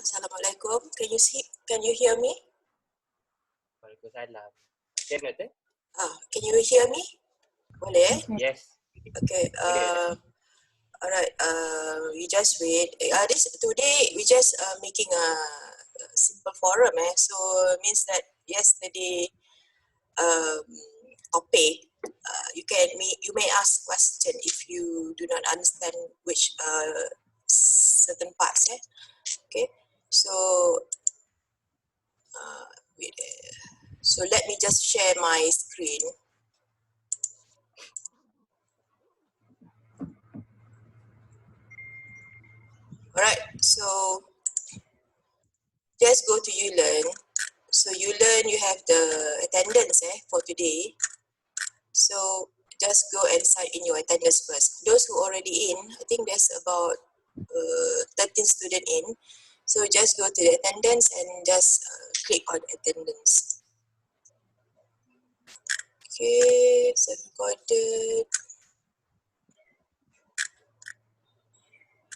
Assalamualaikum. Can you hear me? Waalaikumsalam. Okay, Doktor? Can you hear me? Boleh? Yes. Okay. Boleh. Alright. We just wait. Today we just making a simple forum. So means that yesterday topic. You may ask question if you do not understand which certain parts. Okay. So wait. So let me just share my screen. Alright, so just go to YouLearn. So YouLearn, you have the attendance for today. So just go and sign in your attendance first. Those who already in, I think there's about 13 students in. So just go to the attendance and just click on attendance. Okay, so recorded.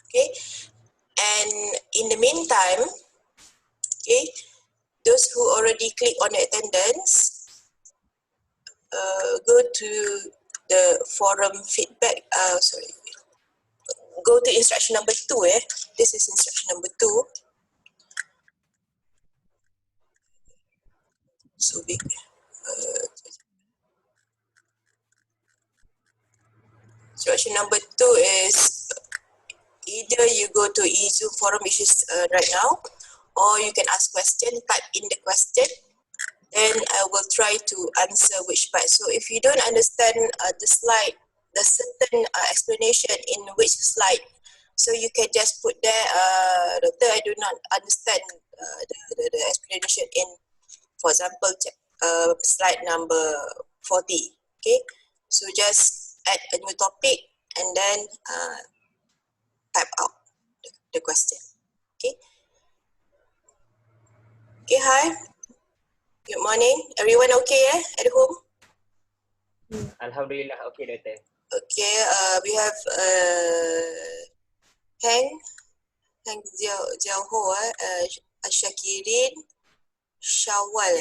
Okay, and in the meantime, okay, those who already click on the attendance, go to the forum feedback. Go to instruction number 2. This is instruction number 2. So big. Instruction number 2 is either you go to eZoom forum, which is right now, or you can ask question, type in the question, then I will try to answer which part. So if you don't understand the slide, the certain explanation in which slide, so you can just put there, Doctor, I do not understand the explanation in, for example, slide number 40. Okay, so just add a new topic and then type out the question. Okay. Okay, hi. Good morning. Everyone okay at home? Alhamdulillah, okay, Doktor. Okay, we have Heng Jiao Ho, Shakirin, Shawal.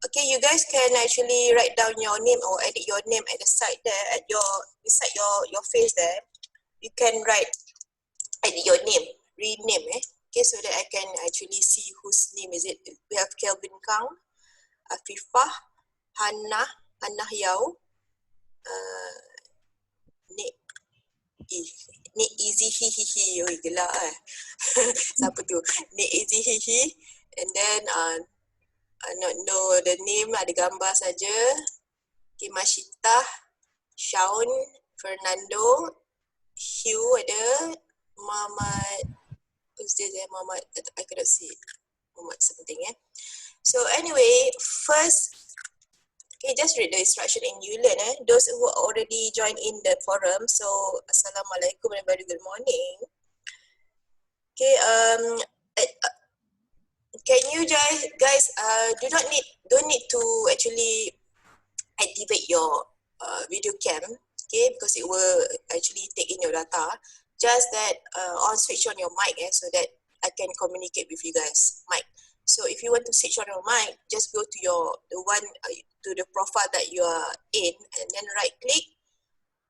Okay, you guys can actually write down your name or edit your name at the side there, at beside your face there. You can edit your name, rename, okay, so that I can actually see whose name is it. We have Kelvin Kang, Afifah, Hannah Yao, Nik Easy Hihihi. Oi, gelak Siapa tu? Nik Easy Hihi. And then I not know the name lah, ada gambar saja. Okay, Mashita, Shaun, Fernando, Hugh ada, Muhammad, who's this Muhammad, I cannot see it. Muhammad something So anyway, first, okay, just read the instruction in YouLearn. Those who already joined in the forum, so Assalamualaikum and very good morning. Okay, can you guys don't need to actually activate your video cam, okay, because it will actually take in your data. Just that on switch on your mic so that I can communicate with you guys. Mic. So if you want to switch on your mic, just go to to the profile that you are in, and then right click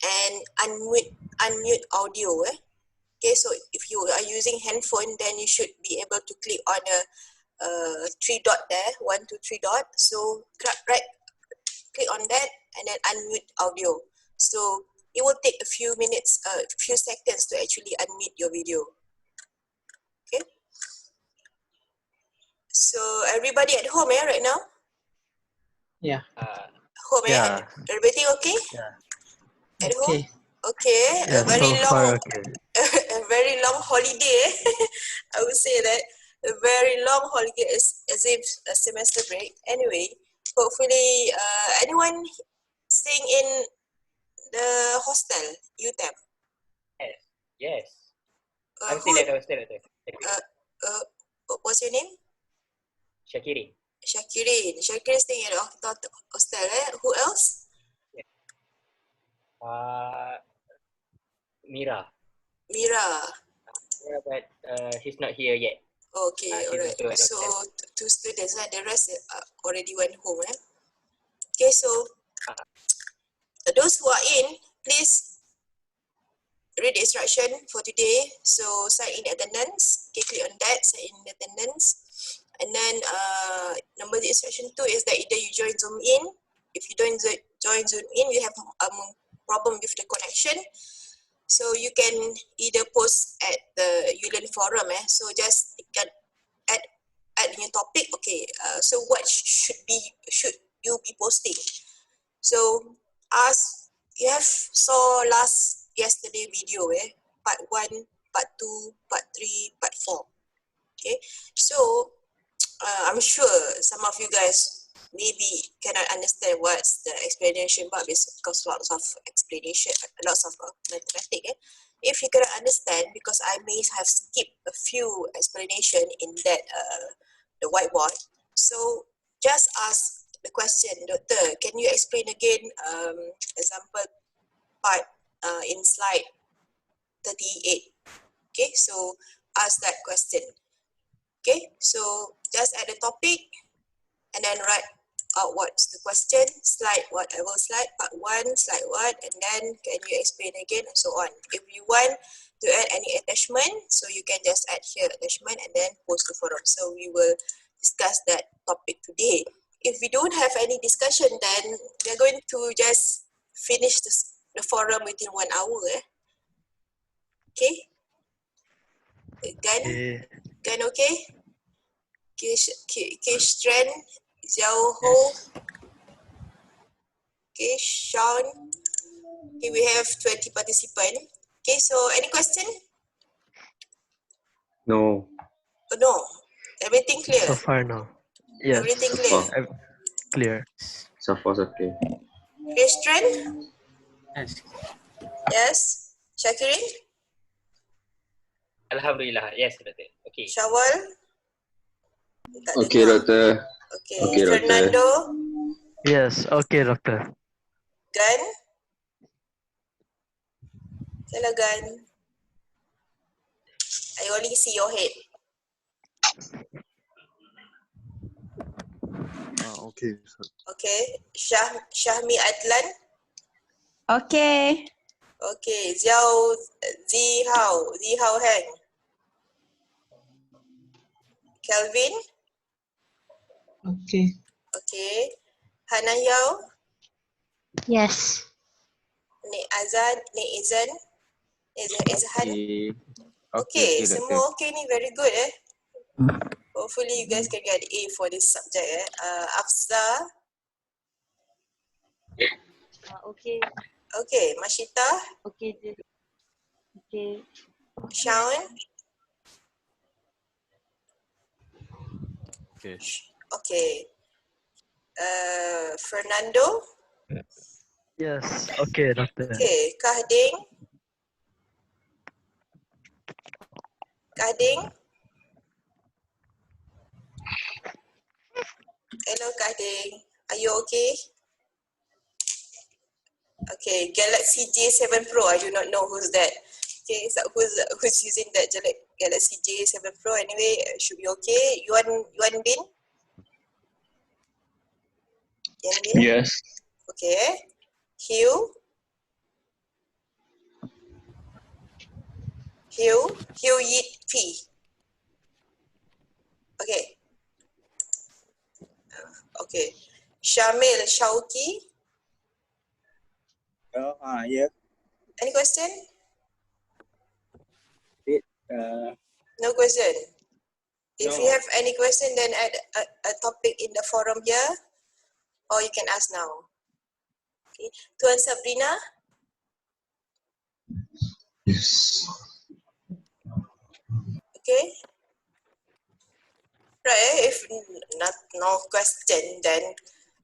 and unmute audio. Okay, so if you are using handphone, then you should be able to click on a 3 dot there, 1, 2, 3 dot. So click on that and then unmute audio. So it will take a few minutes, a few seconds to actually unmute your video. Okay. So everybody at home right now? Yeah. Home Yeah. Everything okay? Yeah. At Okay. home? Okay. Yeah, A very so far okay. a very long holiday. I would say that a very long holiday is as if a semester break. Anyway, hopefully anyone staying in the hostel, UTEM? Yes. I'm still at the hostel, Doktor. What's your name? Shakirin. Shakirin staying at the hostel. Who else? Mira. Yeah, but he's not here yet. Okay, She's alright. also at So hotel. two students, the rest already went home. Okay, so those who are in, please read the instruction for today. So sign in attendance. Okay, click on that, sign in attendance. And then number the instruction 2 is that either you join Zoom in. If you don't join Zoom in, you have a problem with the connection. So you can either post at the Ulen forum. So just add new topic. Okay. So what should you be posting? So as you have saw yesterday video, part 1, part 2, part 3, part 4. Okay. So I'm sure some of you guys maybe cannot understand what's the explanation part because lots of explanation, lots of mathematics. If you cannot understand, because I may have skipped a few explanation in that the whiteboard. So just ask the question, Doctor, can you explain again example part in slide 38? Okay, so ask that question. Okay, so just add the topic and then write out what's the question, slide, whatever slide, part 1, slide 1, and then can you explain again, and so on. If you want to add any attachment, so you can just add here attachment and then post to forum. So we will discuss that topic today. If we don't have any discussion, then we're going to just finish the forum within 1 hour. Okay? Gan okay? Strand, Xiao Ho, okay, Sean. Okay, we have 20 participants. Okay, so any question? No. Oh, no. Everything clear? So far, no. Yes. Everything So clear? far. Clear. So far, it's okay. Christian? Yes. Yes. Shakirin? Alhamdulillah. Yes, Doctor. Okay. Shawal? Tak Okay, dengar. Doctor. Okay. Okay, Doctor. Fernando? Yes. Okay, doctor. Gan? Hello, Gan. I only see your head. Okay. Okay. Syahmi Adlan? Okay. Okay. Zihao Heng? Kelvin? Okay. Okay. Hana Yao? Yes. Nik Izan? Izhan? Okay, Okay, semua okay ni, very good Hopefully you guys can get A for this subject Afza? Okay. Okay, Mashita? Okay. Okay. Shaun? Okay. Okay. Fernando? Yes. Okay, doctor. Okay, Kahding? Hello, Kahding. Are you okay? Okay, Galaxy J7 Pro. I do not know who's that. Okay, so who's using that Galaxy J7 Pro? Anyway, should be okay. Yuan Bin? Yes. Okay. Hugh Yit P. Okay. Okay. Shamil Shauki. Yeah. Any question? Uh, No question. If No. you have any question, then add a topic in the forum here, or you can ask now. Okay. Tuan Sabrina. Yes. Okay. Right. If no question, then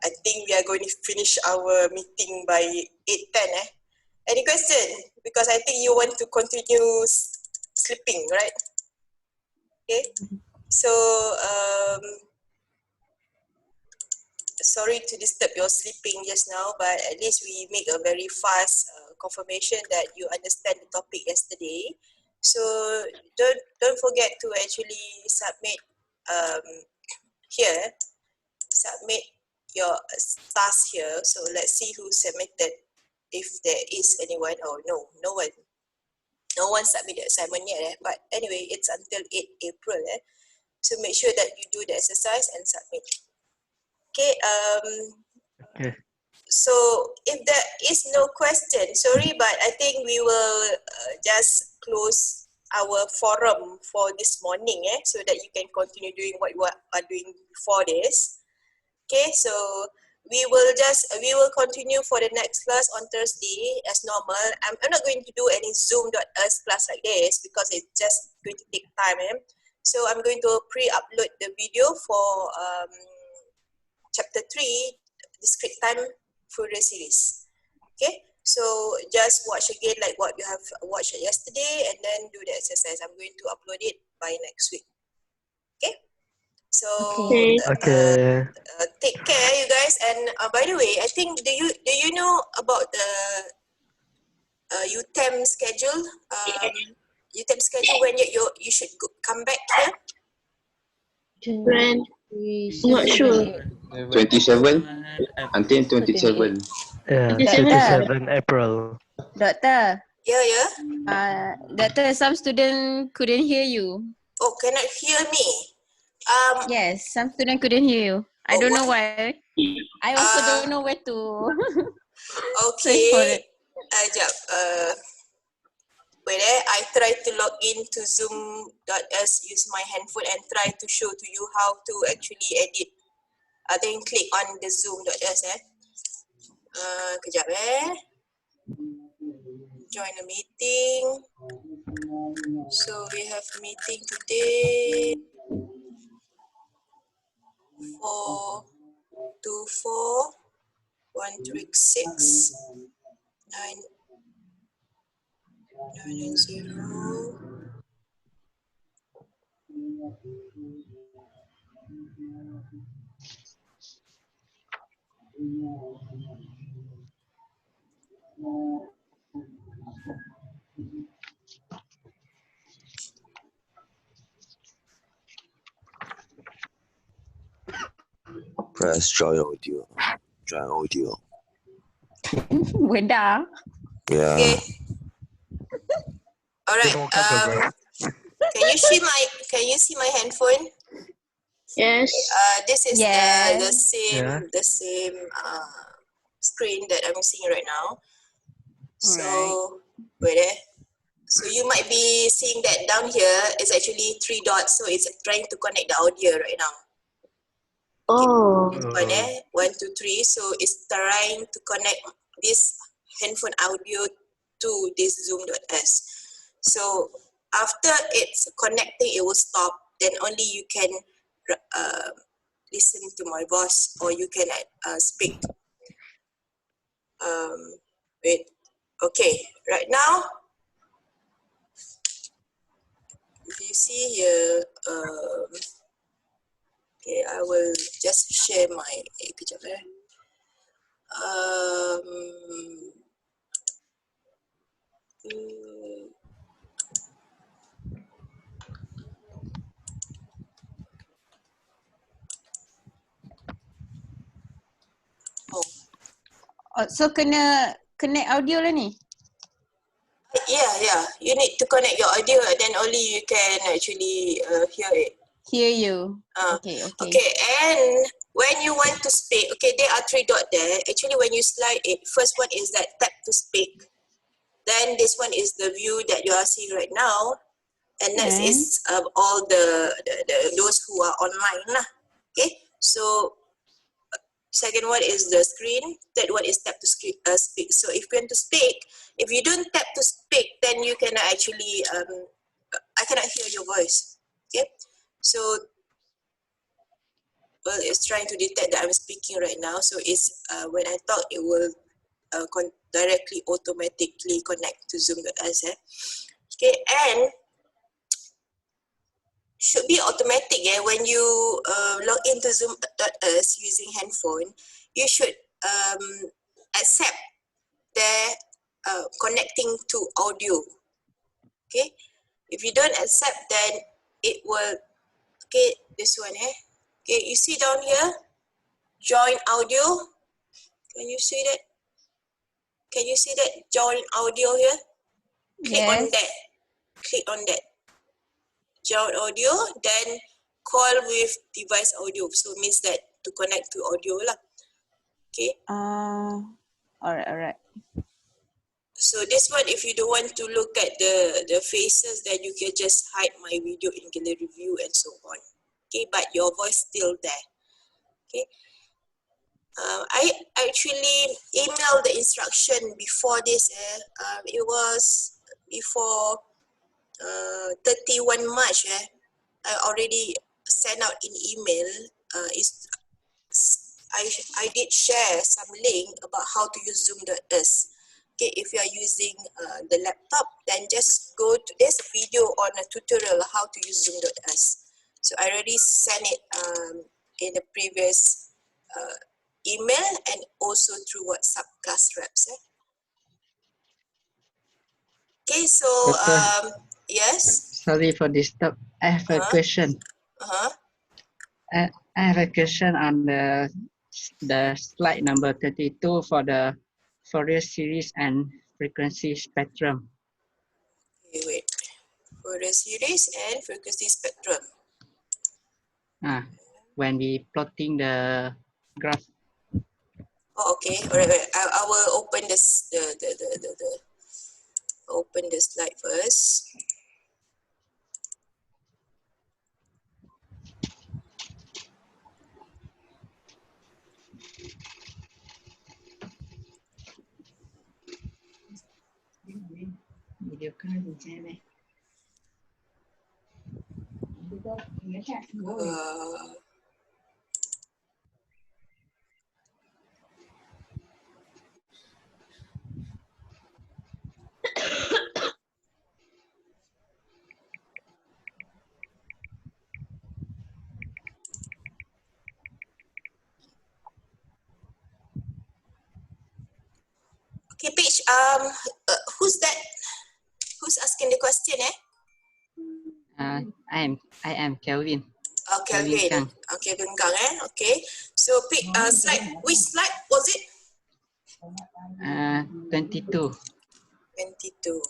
I think we are going to finish our meeting by 8:10. Any question? Because I think you want to continue sleeping, right? Okay. So sorry to disturb your sleeping just now, but at least we make a very fast confirmation that you understand the topic yesterday. So don't forget to actually submit here. Submit your task here. So let's see who submitted. If there is anyone, no one submitted assignment yet. But anyway, it's until 8 April. So make sure that you do the exercise and submit. Okay. Okay. So if there is no question, sorry, but I think we will just close our forum for this morning, so that you can continue doing what you are doing before this. Okay, so we will continue for the next class on Thursday as normal. I'm not going to do any Zoom.us class like this because it's just going to take time. So I'm going to pre-upload the video for chapter 3, discrete time Fourier series. Okay, so just watch again like what you have watched yesterday and then do the exercise. I'm going to upload it by next week. Okay, so Okay. take care, you guys. And by the way, I think do you know about the UTEM schedule? UTEM schedule when you should come back here. When? Not sure. 27 until 27. Yeah, 27. 27 April. Doctor, Yeah. doctor, some student couldn't hear you. Oh, cannot hear me. Yes, some student couldn't hear you. I don't know why. I also don't know where to search for Okay. it. Jap. Wait, I try to log in to Zoom.us, use my handphone and try to show to you how to actually edit. Then click on the Zoom.us. Kejap Join a meeting. So we have meeting today. 424 136 990. Press join audio. Join audio. Weda. Yeah. Okay. All right. Don't cover, bro. Can you see my handphone? Yes. This is Yes. the same screen that I'm seeing right now. So wait So you might be seeing that down here is actually 3 dots. So it's trying to connect the audio right now. Oh. One, 1, 2, 3. So it's trying to connect this handphone audio to this Zoom.s. So after it's connecting, it will stop. Then only you can listen to my voice or you can speak. Wait. Okay. Right now, if you see here, okay, I will just share my kejap So kena connect audio lah ni? Yeah. You need to connect your audio, then only you can actually hear it. Hear you. Okay. Okay, and when you want to speak, okay, there are 3 dots there. Actually, when you slide it, first one is that tap to speak. Then this one is the view that you are seeing right now. And next is all the those who are online lah. Okay, so second one is the screen. Third one is tap to speak. So if you want to speak, if you don't tap to speak, then you cannot actually I cannot hear your voice. Okay, so well, it's trying to detect that I'm speaking right now. So it's when I talk, it will directly automatically connect to Zoom.us. Okay, and should be automatic. When you log into Zoom.us using handphone, you should accept the connecting to audio. Okay, If you don't accept, then it will, okay, this one, okay, you see down here, join audio. Can you see that? Can you see that join audio here? Click on Yes. that. Click on that. Join audio, then call with device audio. So means that to connect to audio lah. Okay. Alright. So this one, if you don't want to look at the faces, then you can just hide my video in gallery view and so on. Okay, but your voice still there. Okay. I actually emailed the instruction before this. It was before 31 March. I already sent out in email. I did share some link about how to use Zoom.us. Okay, if you are using the laptop, then just go to this video on a tutorial how to use Zoom.us. So I already sent it in the previous email and also through WhatsApp class reps. Okay, so yes. Sorry for disturb. I have a question. I have a question on the slide number 32 for the Fourier series and frequency spectrum. Okay, wait. Fourier series and frequency spectrum. When we plotting the graph. Oh, okay. All right. I will open this open the slide first. Okay, Paige, who's that? Who's asking the question, I am Kelvin. Oh, Kelvin. Okay, Kelvin Gang, Okay. So, slide, which slide was it? 22. 22.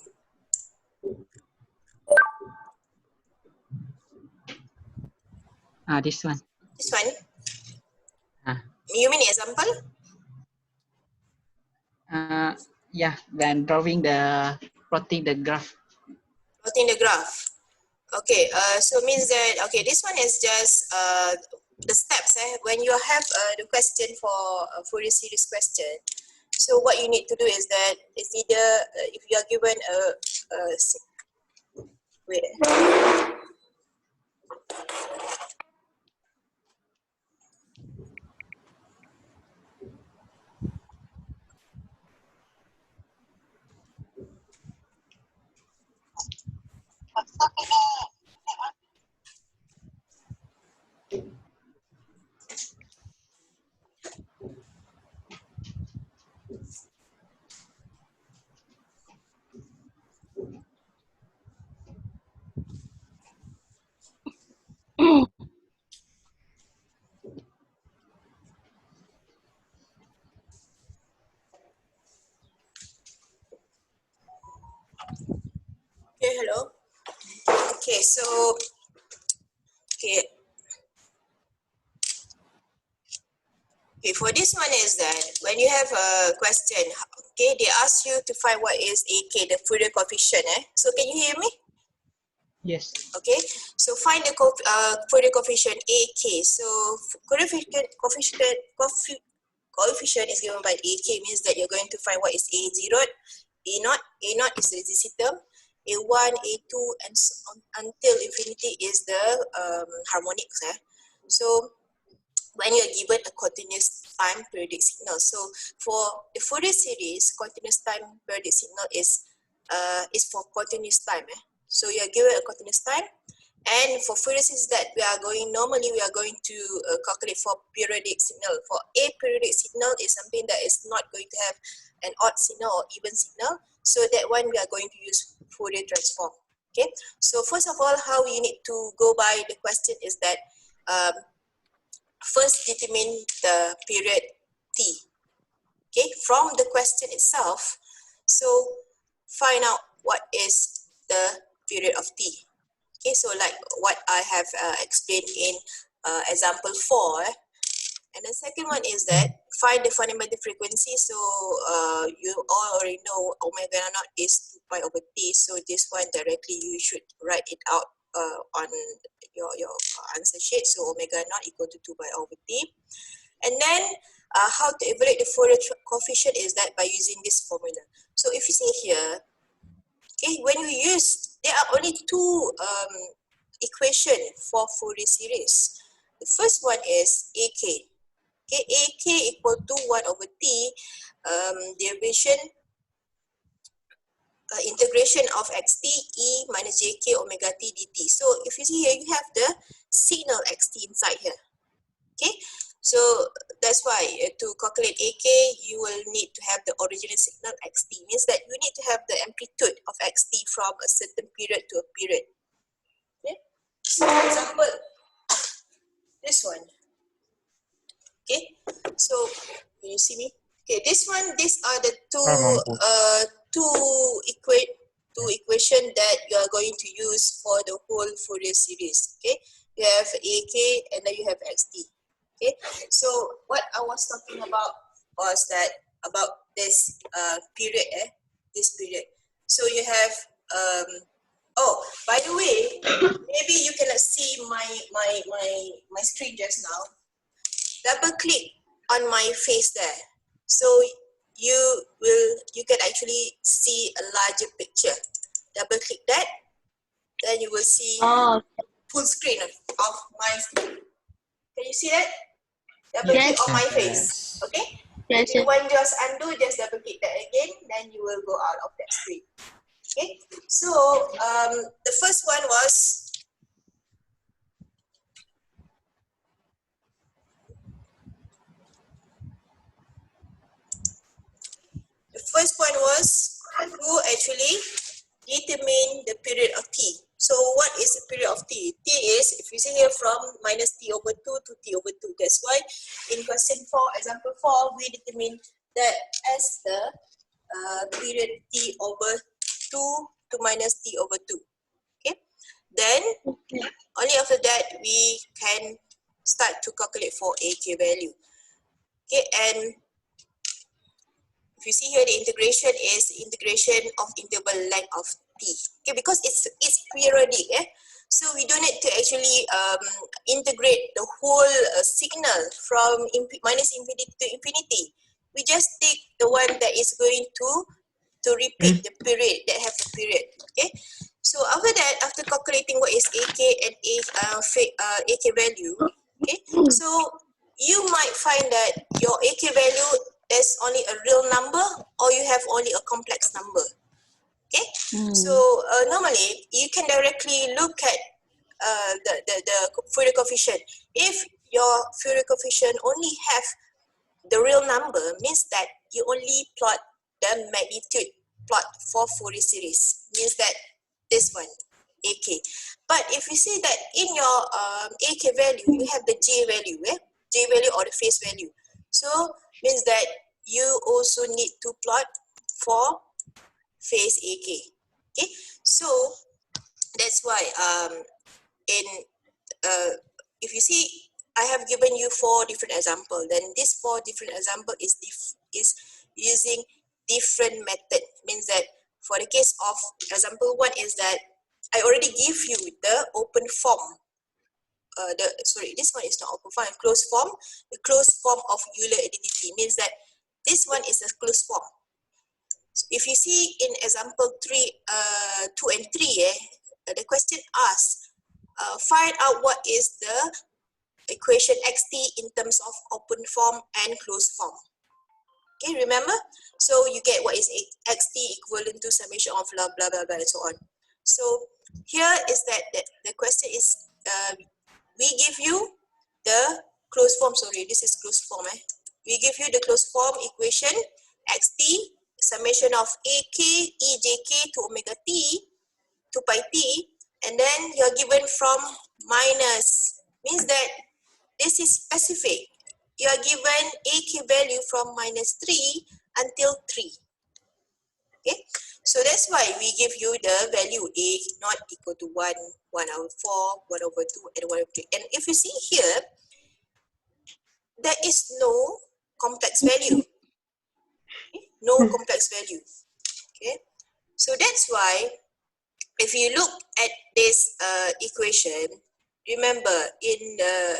This one. This one? You mean example? Yeah, when plotting the graph. Plotting the graph. Okay, so means that, okay, this one is just the steps. When you have the question for a Fourier series question, so what you need to do is that it's either, if you are given wait. Okay, hello. Okay, so, okay. Okay, for this one is that when you have a question, okay, they ask you to find what is AK, the Fourier coefficient. So can you hear me? Yes. Okay, so find the Fourier coefficient AK. So coefficient is given by AK, means that you're going to find what is A0, A0 is the resistor, A1, A2, and so on, until infinity is the harmonics. So when you're given a continuous time periodic signal. So for the Fourier series, continuous time periodic signal is for continuous time. So you're given a continuous time. And for Fourier series that normally we are going to calculate for periodic signal. For a periodic signal is something that is not going to have an odd signal or even signal. So that one we are going to use Fourier transform. Okay, so first of all, how you need to go by the question is that first determine the period T. Okay, from the question itself, so find out what is the period of T. Okay, so like what I have explained in example 4. And the second one is that find the fundamental frequency. So you all already know omega naught is 2 pi over T. So this one directly you should write it out on your answer sheet. So omega naught equal to 2 pi over T. And then how to evaluate the Fourier coefficient is that by using this formula. So if you see here, okay, when you use, there are only two equations for Fourier series. The first one is AK. Okay, AK equal to 1 over T, derivation, integration of xt e minus jk omega t dt. So if you see here, you have the signal xt inside here. Okay, so that's why to calculate AK, you will need to have the original signal xt. Means that you need to have the amplitude of xt from a certain period to a period. Okay, so for example, this one. Okay, so can you see me? Okay, this one, these are the two equation that you are going to use for the whole Fourier series. Okay, you have AK and then you have XT. Okay, so what I was talking about was that about this period, this period. So you have oh, by the way, maybe you cannot see my screen just now. Double click on my face there, so you can actually see a larger picture. Double click that, then you will see full screen of my screen. Can you see that? Double click on my face. Okay. Yes. And when just undo, just double click that again, then you will go out of that screen. Okay. So the first one was to actually determine the period of T. So what is the period of T? T is, if you see here, from minus T over 2 to T over 2. That's why in question 4, example 4, we determine that as the period T over 2 to minus T over 2. Okay. Then only after that we can start to calculate for AK value. Okay, and if you see here, the integration is integration of interval length of T. Okay, because it's periodic. So we don't need to actually integrate the whole signal from minus infinity to infinity. We just take the one that is going to repeat the period, that have a period. Okay. So after that, after calculating what is AK and AK value, okay, so you might find that your AK value is only a real number or you have only a complex number. Okay, so normally you can directly look at the Fourier coefficient. If your Fourier coefficient only have the real number, means that you only plot the magnitude plot for Fourier series, means that this one, AK. But if you see that in your AK value, you have the J value, J value or the phase value. So means that you also need to plot for phase AK. Okay, so that's why if you see, I have given you 4 different examples. Then this 4 different example is using different method. Means that for the case of example 1 is that I already give you the open form. This one is not open form, closed form. The closed form of Euler identity means that this one is a closed form. So if you see in example 2 and 3, the question asks, find out what is the equation xt in terms of open form and closed form. Okay, remember? So you get what is xt equivalent to summation of blah blah blah blah and so on. So here is that the question is, we give you the closed form. Sorry, this is closed form. We give you the closed form equation xt summation of ak ejk to omega t 2 pi t, and then you're given from minus, means that this is specific. You are given a k value from minus 3 until 3. Okay, so that's why we give you the value a not equal to 1, 1 over 4, 1 over 2, and 1 over 3. And if you see here, there is no complex value. Okay? No complex value. Okay, so that's why if you look at this equation, remember in the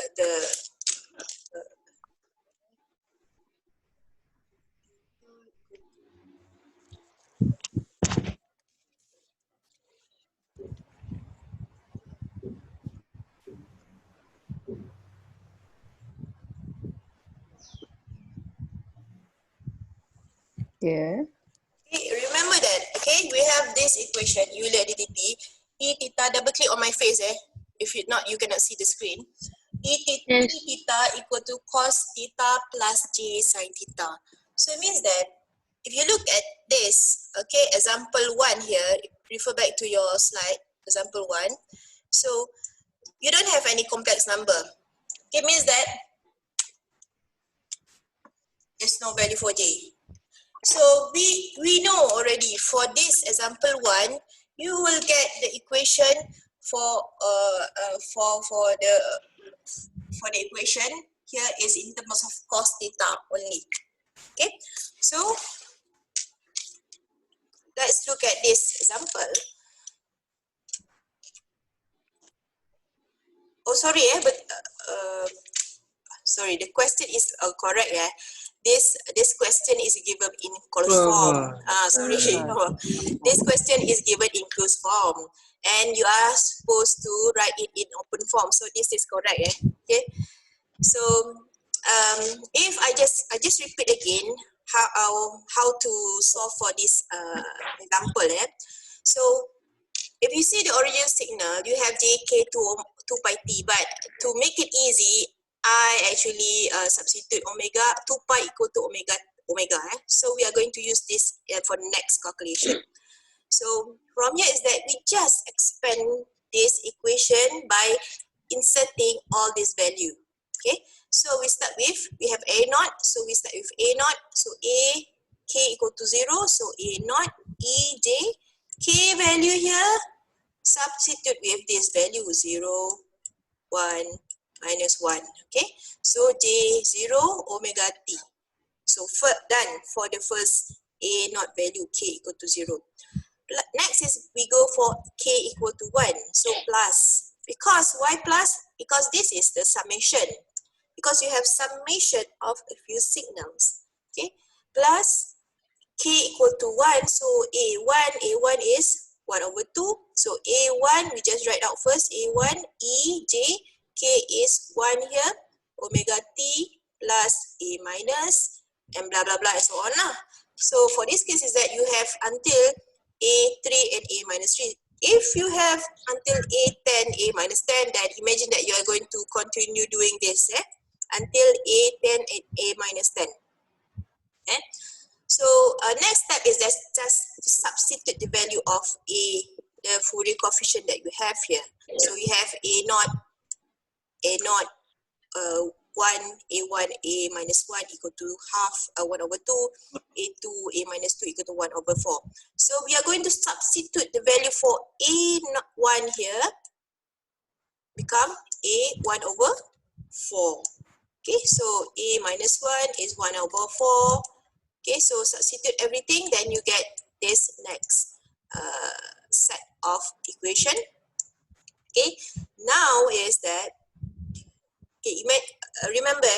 Yeah. okay, remember that, okay, we have this equation, Euler identity, e theta, double click on my face, if you not, you cannot see the screen. E theta equal to cos theta plus j sin theta. So it means that if you look at this, okay, example 1 here, refer back to your slide, example 1. So you don't have any complex number. It means that there's no value for j. So we know already for this example 1, you will get the equation for the equation here is in terms of cos theta only. Okay, so let's look at this example. Oh, sorry, but sorry, the question is correct. This question is given in closed form. Sorry, this question is given in closed form, and you are supposed to write it in open form. So this is correct. Okay. So if I just repeat again how to solve for this example. So if you see the origin signal, you have jk 2 pi t, but to make it easy, I actually substitute omega 2 pi equal to omega. So we are going to use this for the next calculation. So from here is that we just expand this equation by inserting all this value. Okay, so we start with, we have a naught, so we start with a naught, so a k equal to 0, so a naught e j, k value here, substitute with this value 0, 1, minus 1. Okay, so j 0 omega t. So done for the first a naught value k equal to 0. Next is we go for k equal to 1, so plus. Because why plus? Because this is the summation. Because you have summation of a few signals. Okay, plus k equal to 1, so a1 is 1 over 2. So a1 we just write out first, a1 e j, k is 1 here, omega t plus a minus, and blah blah blah and so on lah. So for this case is that you have until a3 and a minus 3. If you have until a10, a minus 10, then imagine that you are going to continue doing this until a10 and a minus 10. Okay? So next step is just substitute the value of the Fourier coefficient that you have here. So you have a naught 1, a1, a minus 1 equal to half 1 over 2, a2, a minus 2 equal to 1 over 4. So we are going to substitute the value for a1 here, become a1 over 4. Okay, so a minus 1 is 1 over 4. Okay, so substitute everything, then you get this next set of equation. Okay, now is that, okay, you might remember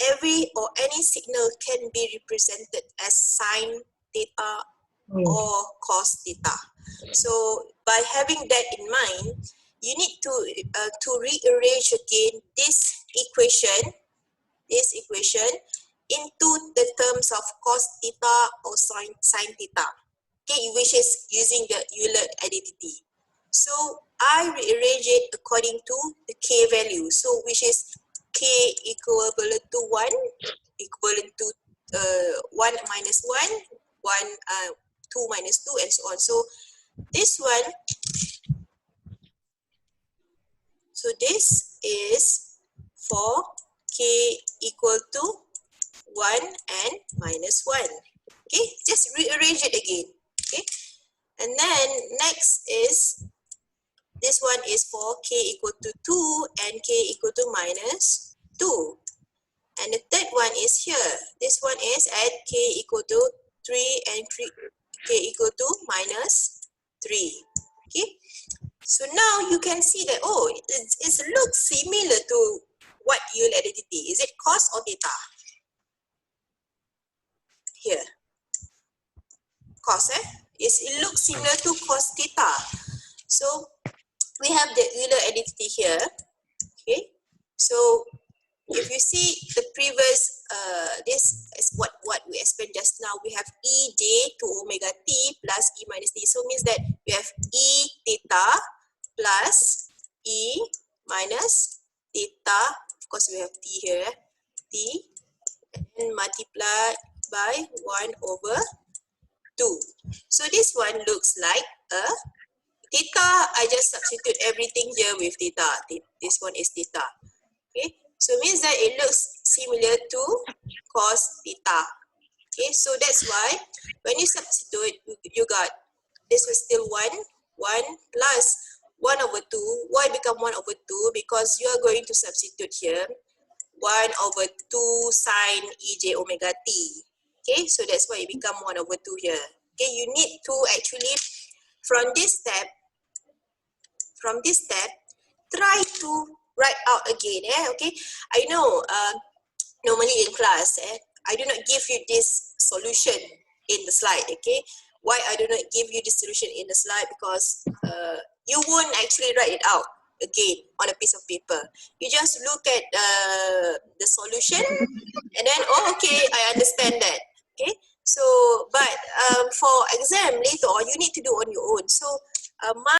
every or any signal can be represented as sine theta or cos theta. So by having that in mind, you need to rearrange again this equation into the terms of cos theta or sine theta, okay, which is using the Euler identity. So I rearrange it according to the k value, so which is k equivalent to 1, equivalent to 1 minus 1, 2 minus 2, and so on. So this one So this is for k equal to 1 and minus 1. Okay, just rearrange it again. Okay, and then next is this one is for k equal to 2 and k equal to minus 2. And the third one is here. This one is at k equal to 3 and k equal to minus 3. Okay, so now you can see that, oh, it looks similar to what yield identity. Is it cos or theta? Here, cos, it looks similar to cos theta. So we have the Euler identity here. Okay, so if you see the previous, this is what we explained just now. We have ej to omega t plus e minus t. So means that we have e theta plus e minus theta. Of course, we have t here, t, and multiplied by 1 over 2. So this one looks like a theta. I just substitute everything here with theta. This one is theta. Okay, so means that it looks similar to cos theta. Okay, so that's why when you substitute, you got this was still 1 plus 1 over 2. Why become 1 over 2? Because you are going to substitute here 1 over 2 sine ej omega t. Okay, so that's why it become 1 over 2 here. Okay, you need to actually from this step, try to write out again. Okay, I know normally in class, I do not give you this solution in the slide. Okay, why I do not give you this solution in the slide? Because you won't actually write it out again on a piece of paper. You just look at the solution and then, oh, okay, I understand that. Okay, so but for exam later on, you need to do on your own. So my